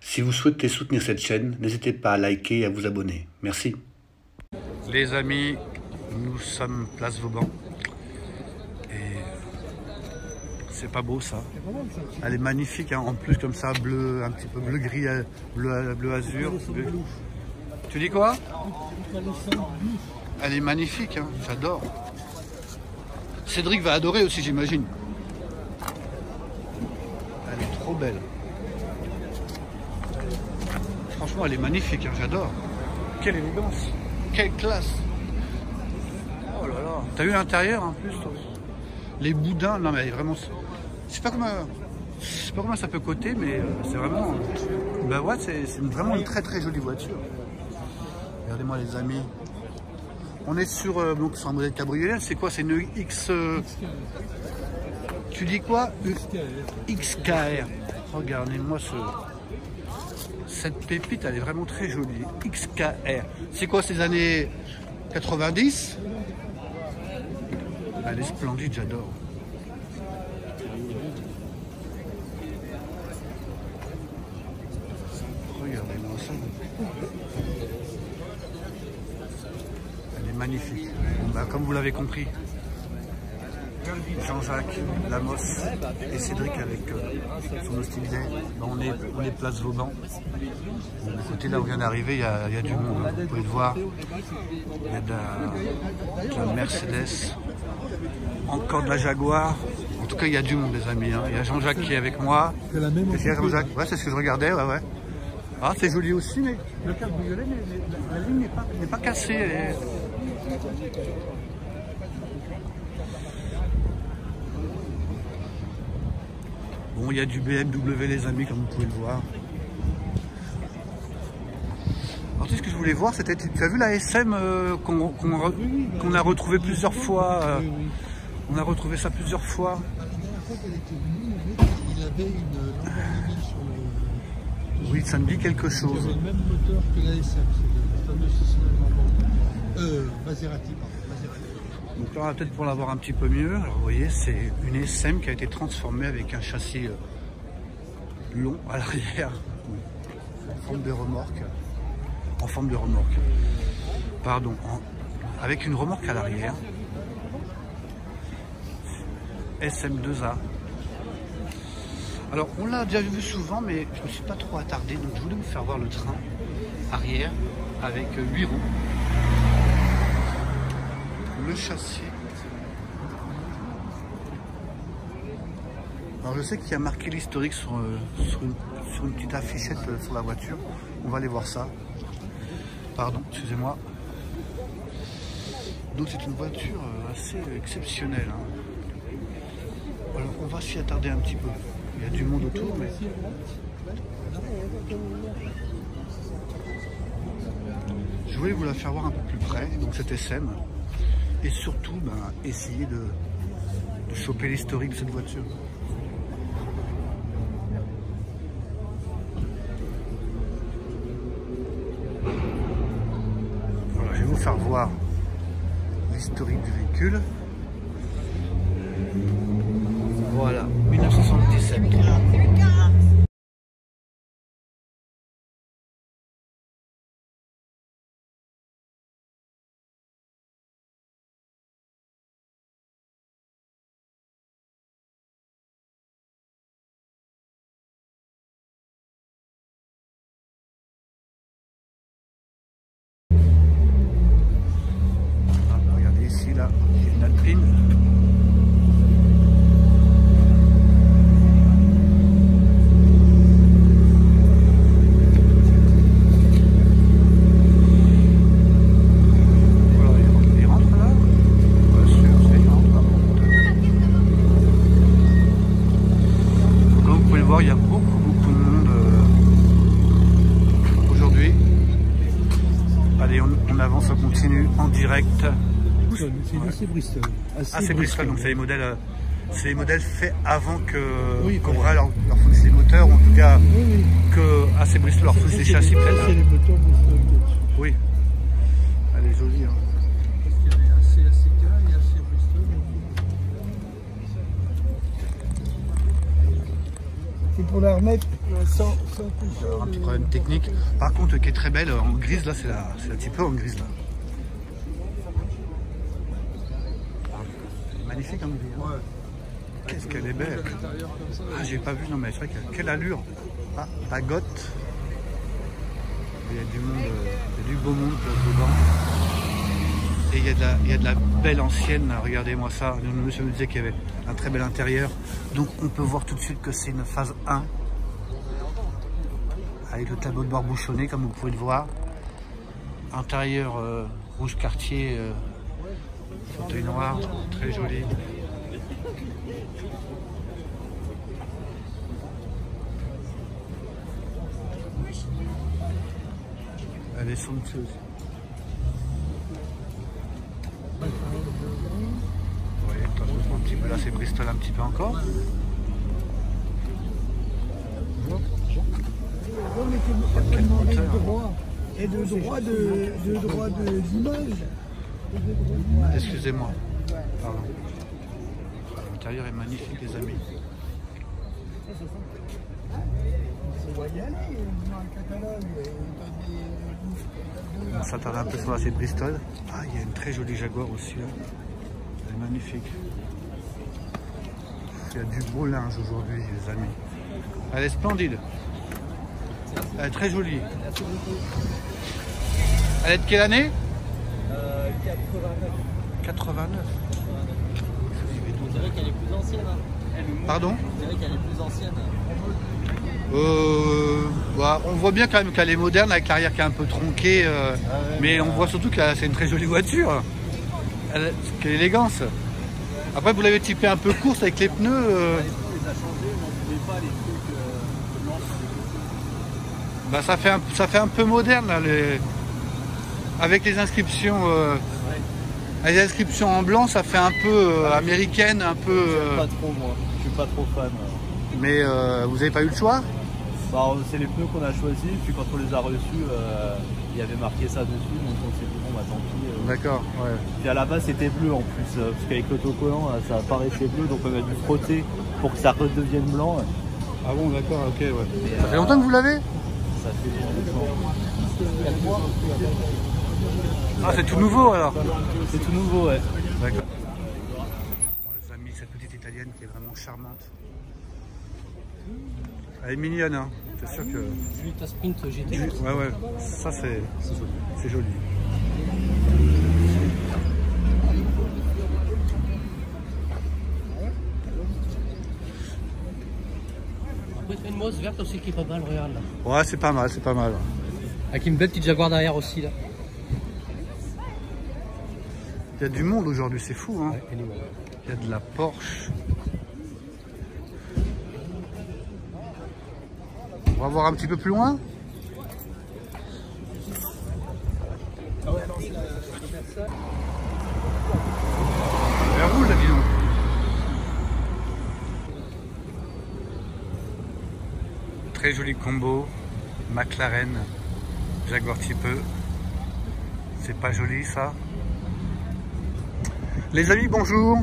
Si vous souhaitez soutenir cette chaîne, n'hésitez pas à liker et à vous abonner. Merci. Les amis, nous sommes place Vauban. Et c'est pas beau ça. Elle est magnifique, hein. En plus comme ça, bleu, un petit peu bleu gris, bleu azur. Bleu. Tu dis quoi? Elle est magnifique, hein. J'adore. Cédric va adorer aussi, j'imagine. Elle est trop belle. Franchement, elle est magnifique, hein. J'adore. Quelle élégance. Quelle classe. Oh là là. T'as vu l'intérieur en plus, toi? Les boudins, non mais vraiment, je sais pas comment ça peut coter, mais c'est vraiment, bah ouais, c'est vraiment une très très jolie voiture. Regardez-moi les amis. On est sur donc sur un modèle cabriolet. C'est quoi? C'est une X. Tu dis quoi? XKR. Regardez-moi cette pépite, elle est vraiment très jolie. XKR. C'est quoi, ces années 90? Elle est splendide, j'adore. Regardez-moi ça. Elle est magnifique. Bah, comme vous l'avez compris, Jean-Jacques, Lamos et Cédric avec son hostilité, bah, on est place Vauban. Bon, du côté là où on vient d'arriver, il y a du monde, hein. Vous pouvez le voir. Il y a de la Mercedes, encore de la Jaguar. En tout cas, il y a du monde, les amis, hein. Il y a Jean-Jacques qui est avec moi. C'est la même. Ouais, c'est ce que je regardais, ouais. Ah, c'est joli aussi, mais le cabriolet, la ligne n'est pas cassée. Bon, il y a du BMW, les amis, comme vous pouvez le voir. Alors, tout ce que je voulais voir, c'était, tu as vu la SM qu'on a retrouvé plusieurs fois. On a retrouvé ça plusieurs fois. Il avait une Lamborghini sur le... Oui, ça me dit quelque chose. Il avait le même moteur que la SM, c'est le fameux système Lamborghini. Maserati, pardon. Donc là, on va peut-être pour l'avoir un petit peu mieux. Alors, vous voyez, c'est une SM qui a été transformée avec un châssis long à l'arrière, en forme de remorque. Pardon, avec une remorque à l'arrière. SM2A. Alors, on l'a déjà vu souvent, mais je ne me suis pas trop attardé. Donc, je voulais vous faire voir le train arrière avec 8 roues. Le châssis. Alors je sais qu'il y a marqué l'historique sur une petite affichette sur la voiture. On va aller voir ça. Pardon, excusez-moi. Donc c'est une voiture assez exceptionnelle, hein. Alors on va s'y attarder un petit peu. Il y a du monde autour, mais... Je voulais vous la faire voir un peu plus près, donc cette SM. Et surtout, essayer de choper l'historique de cette voiture. Voilà, je vais vous faire voir l'historique du véhicule. Voilà, 1977. Regardez ici, là, il y a une Alpine. Il y a beaucoup de monde aujourd'hui. Allez, on avance, on continue en direct. C'est une AC Bristol. C'est Bristol, donc c'est les modèles faits avant que Cobra leur fournisse les moteurs, ou en tout cas que AC Bristol leur fournisse les châssis peut-être. C'est les moteurs Bristol. Oui, elle est jolie. Hein. Parce qu'il y avait AC ACK et AC Bristol. C'est pour la remettre sans toucher. Un petit problème technique. Par contre, qui est très belle en grise, là, c'est un petit peu en grise, là. Magnifique en gris. Hein. Ouais. Qu'est-ce qu'elle est belle. Ah, j'ai pas vu, non mais c'est vrai quelle allure. Ah, Bagotte. Il y a du monde, il y a du beau monde dedans. Et il y a de la belle ancienne, regardez-moi ça. Le monsieur me disait qu'il y avait un très bel intérieur. Donc on peut voir tout de suite que c'est une phase 1. Avec le tableau de bord bouchonné, comme vous pouvez le voir. Intérieur rouge quartier, fauteuil noir, très joli. Elle est somptueuse. Oui, un petit peu là, c'est Bristol un petit peu encore. Et de droit d'image. Excusez-moi. Pardon. L'intérieur est magnifique, les amis. On s'attarde un peu sur la c'est Bristol. Ah, il y a une très jolie Jaguar aussi là. Elle est magnifique. Il y a du beau linge aujourd'hui, les amis. Elle est splendide. Elle est très jolie. Elle est de quelle année? 89. On dirait qu'elle est plus ancienne. Hein. Pardon? On dirait qu'elle est plus ancienne. Bah, on voit bien quand même qu'elle est moderne avec l'arrière qui est un peu tronquée, mais on voit surtout que c'est une très jolie voiture. Quelle élégance. Après vous l'avez typé un peu course avec les pneus. Les pneus, les a changés, mais on ne voulait pas les trucs blancs. Bah, ça fait un peu moderne là, avec les inscriptions. Les inscriptions en blanc, ça fait un peu américaine, un peu. J'aime pas trop moi, je suis pas trop fan. Mais vous n'avez pas eu le choix? Bah, c'est les pneus qu'on a choisis, puis quand on les a reçus, il y avait marqué ça dessus, donc on s'est dit bon bah tant pis. D'accord, ouais. Puis à la base c'était bleu en plus, parce qu'avec l'autocollant ça paraissait bleu, donc on a dû frotter pour que ça redevienne blanc. Ah bon, d'accord, ok, ouais. Ça fait longtemps que vous l'avez? Ça fait longtemps. Ah, c'est tout nouveau alors? C'est tout nouveau, ouais. D'accord. Bon, les amis, cette petite italienne qui est vraiment charmante. Elle est mignonne, hein. C'est sûr que. Julietta Sprint GT. Ouais, ouais. Ça, c'est joli. Après, tu as une Moss verte aussi qui est pas mal, regarde là. Ouais, c'est pas mal, c'est pas mal. Avec une belle petite Jaguar derrière aussi là. Il y a du monde aujourd'hui, c'est fou, hein. Ouais, il y a de la Porsche. On va voir un petit peu plus loin. Elle roule là, dis donc. Très joli combo. McLaren, Jaguar type E. C'est pas joli ça. Les amis, bonjour.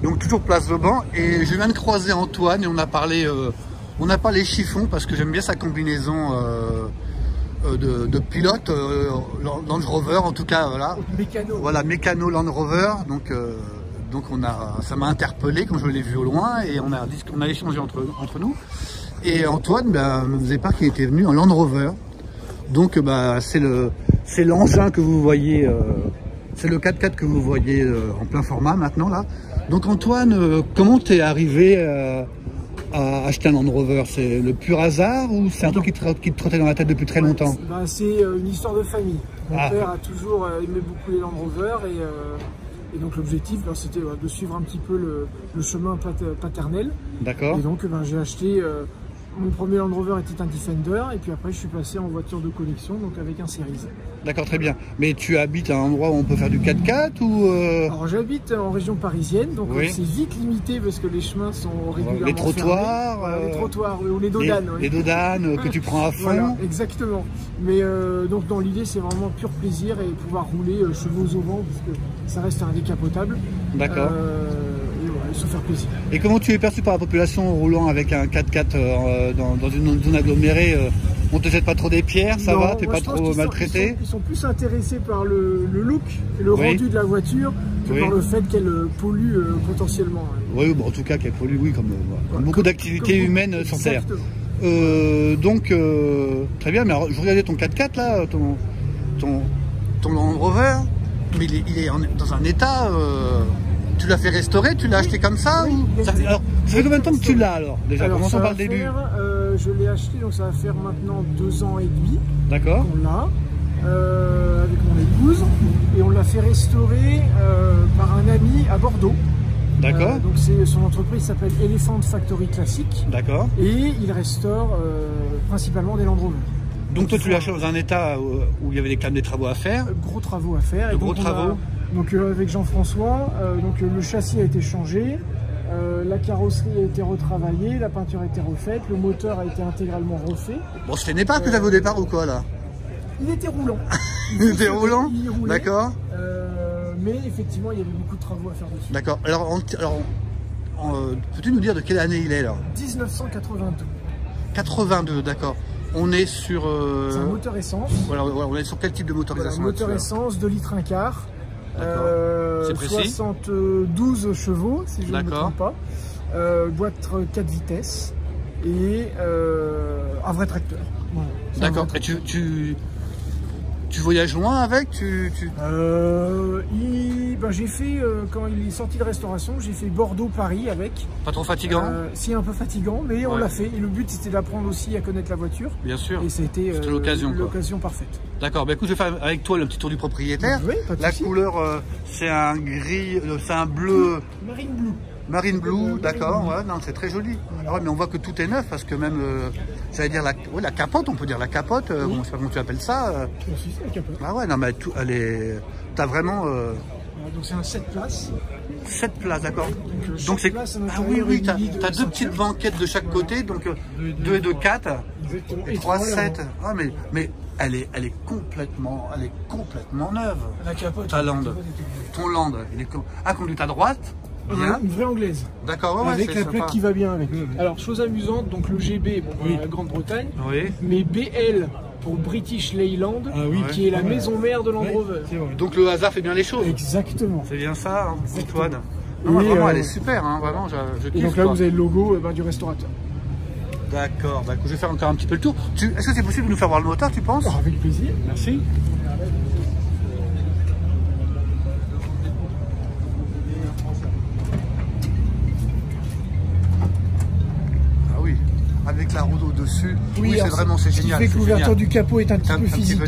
Donc toujours place Vauban et je viens de croiser Antoine et on a parlé chiffon parce que j'aime bien sa combinaison de pilote Land Rover en tout cas, voilà. Mécano. Voilà, mécano Land Rover. Donc ça m'a interpellé quand je l'ai vu au loin et on a échangé entre nous. Et Antoine me faisait part qu'il était venu en Land Rover. Donc c'est l'engin que vous voyez. C'est le 4x4 que vous voyez en plein format maintenant là. Donc Antoine, comment t'es arrivé à acheter un Land Rover? C'est le pur hasard ou c'est un truc qui te trottait dans la tête depuis très longtemps? C'est une histoire de famille. Mon père a toujours aimé beaucoup les Land Rover et donc l'objectif c'était de suivre un petit peu le chemin paternel. D'accord. Et donc j'ai acheté... Mon premier Land Rover était un Defender et puis après je suis passé en voiture de collection, donc avec un Series. D'accord, très bien. Mais tu habites à un endroit où on peut faire du 4x4 ou Alors j'habite en région parisienne, donc oui. C'est vite limité parce que les chemins sont régulièrement les trottoirs, fermés. Les trottoirs ou les dodanes. Les dodanes que tu prends à fond. Voilà, exactement. Mais donc dans l'idée c'est vraiment pur plaisir et pouvoir rouler chevaux au vent parce que ça reste un décapotable. D'accord. Et voilà, se faire plaisir. Et comment tu es perçu par la population roulant avec un 4x4 dans une zone agglomérée on te jette pas trop des pierres, ça non, va, t'es moi, pas trop maltraité? Ils sont plus intéressés par le look et le rendu de la voiture que par le fait qu'elle pollue potentiellement. Oui, bon, en tout cas qu'elle pollue, oui, comme beaucoup d'activités humaines sur Terre. Donc, très bien, mais alors, je regardais ton 4x4 là, ton Land Rover, mais il est dans un état... Tu l'as fait restaurer, tu l'as acheté comme ça ou... ça fait combien de temps que tu l'as alors? Déjà, commençons par le début. Je l'ai acheté, donc ça va faire maintenant 2 ans et demi. D'accord. On l'a avec mon épouse et on l'a fait restaurer par un ami à Bordeaux. D'accord. Donc son entreprise s'appelle Elephant Factory Classic. D'accord. Et il restaure principalement des Land Rover. Donc toi tu l'as acheté dans un état où il y avait quand même des travaux à faire. Gros travaux à faire. De gros travaux. Donc avec Jean-François, le châssis a été changé, la carrosserie a été retravaillée, la peinture a été refaite, le moteur a été intégralement refait. Bon, c'était pas que tu avais au départ ou quoi là? Il était roulant. Il était roulant. D'accord. Mais effectivement, il y avait beaucoup de travaux à faire dessus. D'accord. Alors peux-tu nous dire de quelle année il est là? 1982. 82, d'accord. On est sur... C'est un moteur essence. Voilà, on est sur quel type de motorisation? Moteur essence, 2 litres 1/4. C'est précis. 72 chevaux, si je ne me trompe pas. Boîte 4 vitesses et un vrai tracteur. Voilà, d'accord. Et tu voyages loin avec j'ai fait, quand il est sorti de restauration, j'ai fait Bordeaux-Paris avec. Pas trop fatigant? Si, un peu fatigant, mais on l'a fait. Et le but, c'était d'apprendre aussi à connaître la voiture. Bien sûr. Et c'était l'occasion parfaite. D'accord. Bah, écoute, je vais faire avec toi le petit tour du propriétaire. Oui, pas de la souci. couleur, c'est un gris, c'est un bleu. Marine Blue. Marine Blue, d'accord, ouais, non, c'est très joli. Ah ouais, mais on voit que tout est neuf parce que même, j'allais dire la capote, on peut dire la capote, je sais pas comment tu appelles ça. La capote. Ah ouais, non, mais elle est, t'as vraiment. Donc c'est un 7 places. 7 places, d'accord. Donc c'est ah oui, t'as 2 petites banquettes de chaque côté, donc 2 et 2, 4. Exactement. Et 3, 7. Ah mais elle est complètement neuve. La capote. Ta Land. Ton Land, il est conduite à droite. Bien. Une vraie anglaise. D'accord, ouais, avec la plaque qui va bien avec. Alors, chose amusante, donc le GB, la Grande-Bretagne, mais BL pour British Leyland, qui est la maison mère de Land Rover. Donc le hasard fait bien les choses. Exactement. C'est bien ça, hein, Antoine. Non, vraiment, elle est super, hein, vraiment, je kiffe. Et donc là, vous avez le logo du restaurateur. D'accord, bah, je vais faire encore un petit peu le tour. Est-ce que c'est possible de nous faire voir le moteur, tu penses? Avec plaisir. Merci. Avec la roue au-dessus, c'est vraiment génial. Ce qui fait que l'ouverture du capot est un petit peu physique.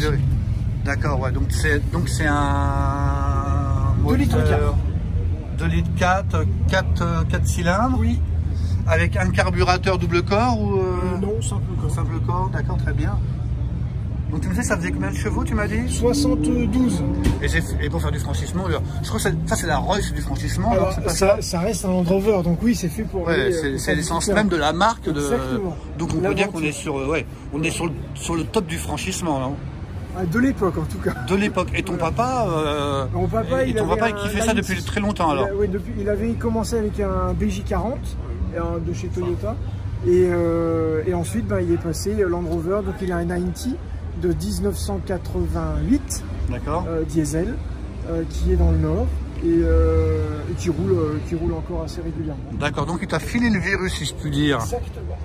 D'accord, ouais, donc c'est un 2 litres 4. 2 litres 4 cylindres. Oui. Avec un carburateur double corps ou non, simple corps. Simple corps, d'accord, très bien. Donc tu me disais, ça faisait combien de chevaux, tu m'as dit? 72. Et pour faire du franchissement, je crois que ça c'est la Royce du franchissement. Alors, ça reste un Land Rover, donc oui, c'est fait pour... Ouais, c'est l'essence même de la marque. Exactement. Donc on peut dire qu'on est sur le top du franchissement. Hein. De l'époque en tout cas. De l'époque. Et ton papa, il fait ça depuis très longtemps alors? Oui, il avait commencé avec un BJ40 de chez Toyota. Et ensuite, il est passé Land Rover, donc il a un 90 de 1988 diesel qui est dans le Nord et qui roule encore assez régulièrement. D'accord, donc il t'a filé le virus si je puis dire. Exactement.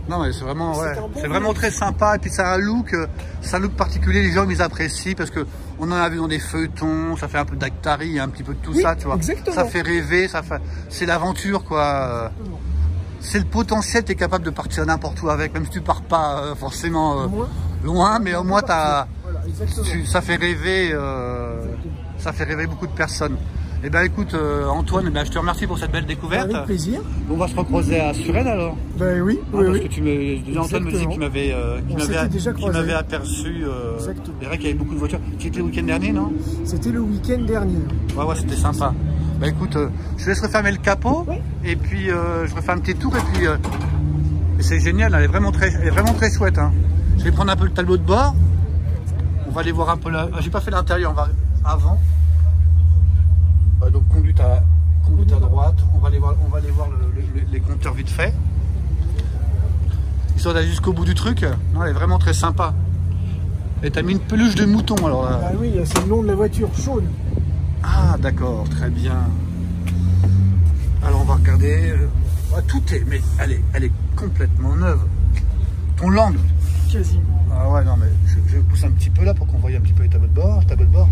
Non mais c'est vraiment, c'est vraiment très sympa et puis ça a un look particulier, les gens ils apprécient parce que on en a vu dans des feuilletons, ça fait un peu d'Actari, un petit peu de tout ça, tu vois. Exactement. Ça fait rêver, c'est l'aventure quoi. C'est le potentiel, tu es capable de partir n'importe où avec, même si tu pars pas forcément loin, mais au moins ça fait rêver, beaucoup de personnes. Eh bien écoute Antoine, je te remercie pour cette belle découverte. Avec plaisir. On va se recroiser à Suresnes alors. Ben oui, parce que Antoine me disait qu'il m'avait aperçu, il dirait qu'il y avait beaucoup de voitures. Tu étais le week-end dernier, non? C'était le week-end dernier. Ouais, c'était sympa. Bah écoute, je laisse refermer le capot et puis je refais un petit tour et puis c'est génial, elle est vraiment très chouette. Hein. Je vais prendre un peu le tableau de bord. On va aller voir un peu là. J'ai pas fait l'intérieur, on va avant. Donc conduite est à droite. On va aller voir, les compteurs vite fait. Histoire d'aller jusqu'au bout du truc. Non, elle est vraiment très sympa. Et t'as mis une peluche de mouton alors là. Ah oui, c'est le nom de la voiture, Shaun. Ah d'accord, très bien. Alors on va regarder. Tout est, mais elle est complètement neuve. Ton Land. Quasiment. Ah ouais, non mais je pousse un petit peu là pour qu'on voie un petit peu les tableaux de bord.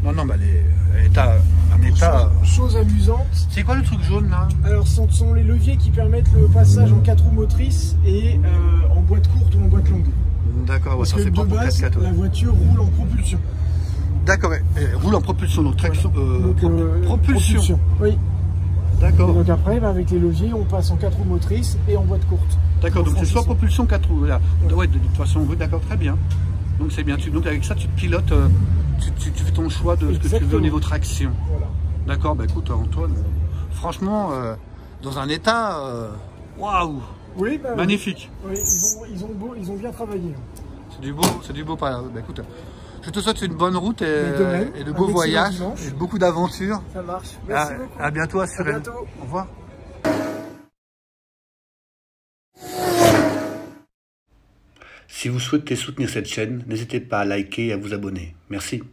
Non, mais elle est un état. Chose amusante. C'est quoi le truc jaune là? Alors, ce sont les leviers qui permettent le passage en 4 roues motrices et en boîte courte ou en boîte longue. D'accord, parce ça que c'est de pas pour base, 4x4. la voiture roule en propulsion. D'accord, elle roule en propulsion, donc traction. Donc, propulsion. Oui. D'accord. Donc après, avec les leviers, on passe en 4 roues motrices et en boîte courte. D'accord, donc c'est soit propulsion 4 roues. Voilà. Ouais, de toute façon, oui, d'accord, très bien. Donc c'est bien. Donc avec ça, tu pilotes, tu fais ton choix de ce que tu veux au niveau traction. Voilà. D'accord, bah écoute Antoine, franchement, dans un état, waouh, oui, bah, magnifique. Oui, ils ont bien travaillé. C'est du beau par. Bah écoute, je te souhaite une bonne route et de beaux voyages et beaucoup d'aventures. Ça marche. Merci beaucoup. À bientôt, assurément. À bientôt. Au revoir. Si vous souhaitez soutenir cette chaîne, n'hésitez pas à liker et à vous abonner. Merci.